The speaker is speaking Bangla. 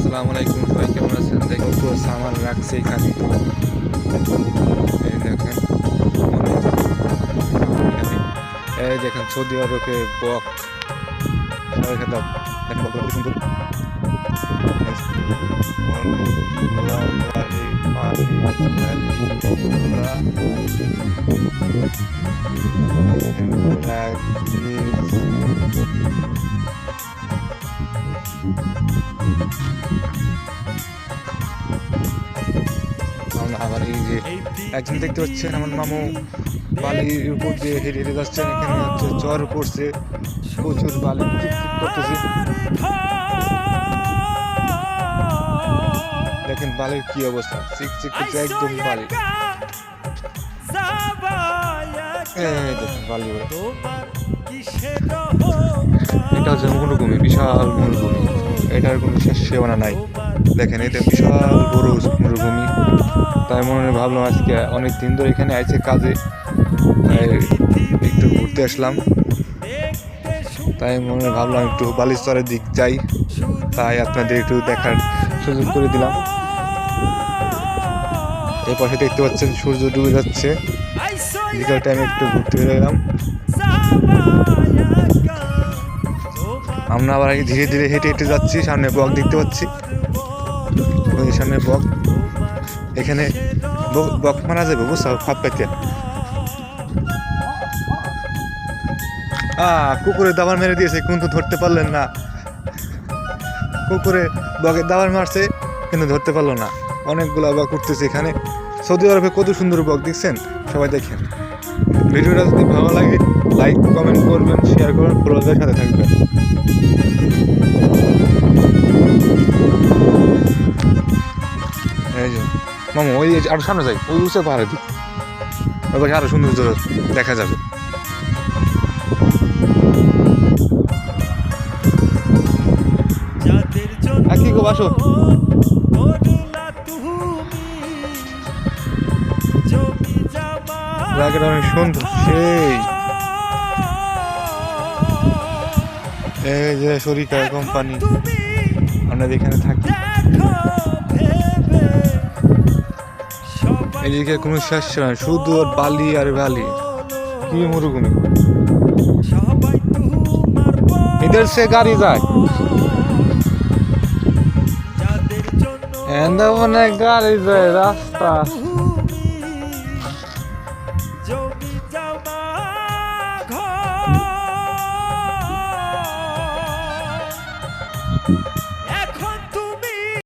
আসসালামু আলাইকুম, সবাই কেমন আছেন? দেখুন সামার রাখছে এখানে, এই দেখেন এখানে, এই দেখেন সৌদি আরবে বক সবাই খেতাম। দেখেন বকগুলো কত সুন্দর। আবার এই যে একজন দেখতে পাচ্ছেন আমার মামু বালির উপর দিয়ে হেঁটে হেঁটে যাচ্ছেন। এখানে হচ্ছে জ্বর পড়ছে, প্রচুর বালি চিকচিক করতেছে। দেখেন বালির কি অবস্থা, চিকচিক করছে একদম বালি। দেখেন বালি, এটা হচ্ছে মরুভূমি, বিশাল মরুভূমি, এটার কোনো শেষ সীমানা নাই। দেখেন এটা বিশাল বড় মরুভূমি। তাই মনে ভাবলাম আজকে অনেক দিন ধরে এখানে আইছে কাজে, তাই একটু ঘুরতে আসলাম। তাই মনে ভাবলাম একটু বালিচরের দিক যাই, তাই আপনাদের একটু দেখার সুযোগ করে দিলাম। এই পাশে দেখতে পাচ্ছেন সূর্য ডুবে যাচ্ছে, বিকাল টাইমে একটু ঘুরতে বেরোলাম। আমরা আবার ধীরে ধীরে হেঁটে হেঁটে যাচ্ছি, সামনে বক দেখতে পাচ্ছি, ওই সামনে বক। এখানে বক মারা যাবে বুঝছো, ফাঁপ পাইতে। কুকুরে দাবার মেরে দিয়েছে কিন্তু ধরতে পারলেন না। কুকুরে বকের দাবার মারছে কিন্তু ধরতে পারলো না। অনেকগুলো বক উঠতেছে এখানে। সৌদি আরবে কত সুন্দর বক দেখছেন, সবাই দেখেন। ভিডিওটা যদি ভালো লাগে লাইক কমেন্ট করবেন, শেয়ার করবেন, ফলোয়ারদের সাথে থাকবেন। এই যে মামু ওই আরো সামনে যাই, ওই উঁচু পাহাড়ের দিক, ওই পাশে আরো সুন্দর দেখা যাবে। কি গো বাসো, জায়গাটা অনেক সুন্দর। সেই এই যে শরিকা কোম্পানি, আমরা এখানে থাকি। এদিকে কোনো শেষ নয়, শুধু বালি আর বালি, কি মরুভূমি। इधर से गाड़ी যায়, এন্ড অনেক গাড়ি যায় রাস্তা।